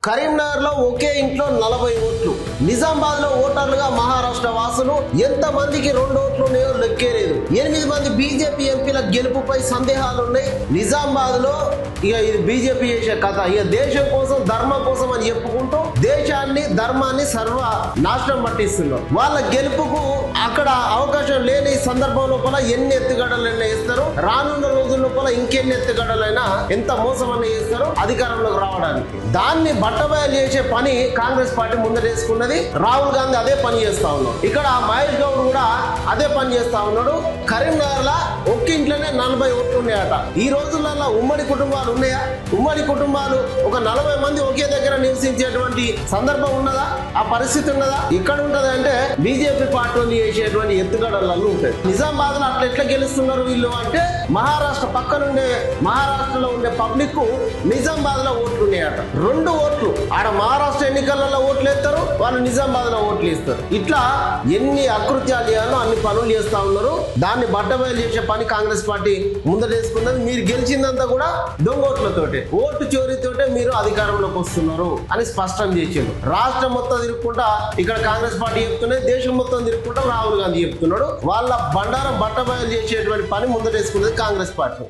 కరీంనగర్ లో ఒకే ఇంట్లో 40 ఓట్లు. నిజామాబాద్ లో ఓటర్లుగా మహారాష్ట్ర వాసులు ఎంత మందికి 2 ఓట్లు ఉన్నాయో లెక్కేలేదు. 8 మంది బీజేపీ ఎంపీల గెలుపుపై సందేహాలు ఉన్నాయి. నిజామాబాద్ లో ఇక ఇది బీజేపీ చేసే కథ. ఇక దేశం కోసం ధర్మం కోసం అని చెప్పుకుంటూ దేశాన్ని ధర్మాన్ని సర్వ నాశనం పట్టిస్తున్నారు. వాళ్ళ గెలుపుకు అక్కడ అవకాశం లేని సందర్భం లోపల ఎన్ని ఎత్తుగడలైనా వేస్తారు. రానున్న రోజుల లోపల ఇంకెన్ని ఎత్తుగడలైనా ఎంత మోసం అన్న చేస్తారు అధికారంలోకి రావడానికి. దాన్ని బట్టబయలు చేసే పని కాంగ్రెస్ పార్టీ ముందరేసుకున్నది. రాహుల్ గాంధీ అదే పని చేస్తా ఉన్నాడు. ఇక్కడ మహేష్ గౌడ్ కూడా అదే పని చేస్తా ఉన్నాడు. కరీంనగర్ లా ఒక్క ఇంట్లోనే 40 ఓట్లు ఉన్నాయట. ఈ రోజులలో ఉమ్మడి కుటుంబాలు ఉన్నాయా? ఉమ్మడి కుటుంబాలు ఒక 40 మంది ఒకే దగ్గర నివసించేటువంటి సందర్భం ఉన్నదా? ఆ పరిస్థితి ఉన్నదా? ఇక్కడ ఉంటది అంటే బీజేపీ పార్టీలు చేసేటువంటి ఎత్తుగడలలో ఉంటాయి. నిజామాబాద్ లో అట్లా ఎట్లా గెలుస్తున్నారు వీళ్ళు అంటే మహారాష్ట్రలో ఉండే పబ్లిక్ కు నిజామాబాద్ లో ఓట్లు ఉన్నాయట. 2 ఓట్లు ఆడ మహారాష్ట్ర ఎన్నికలలో ఓట్లు వేస్తారు, వాళ్ళు నిజామాబాద్ లో ఓట్లు ఇస్తారు. ఇట్లా ఎన్ని అకృత్యాలు చేయాలో అన్ని పనులు చేస్తా ఉన్నారు. దాన్ని బట్టబయలు చేసే పని కాంగ్రెస్ పార్టీ ముందరేసుకున్నది. మీరు గెలిచిందంతా కూడా దొంగ ఓట్లతోటే, ఓటు చోరీతోటే మీరు అధికారంలోకి వస్తున్నారు అని స్పష్టం చేసిండు. రాష్ట్రం మొత్తం తిరుగుకుంటా ఇక్కడ కాంగ్రెస్ పార్టీ చెప్తున్నది, దేశం మొత్తం తిరుగుకుంటా రాహుల్ గాంధీ చెప్తున్నాడు. వాళ్ళ బండారం బట్టబయలు చేసేటువంటి పని ముందరేసుకున్నది కాంగ్రెస్ పార్టీ.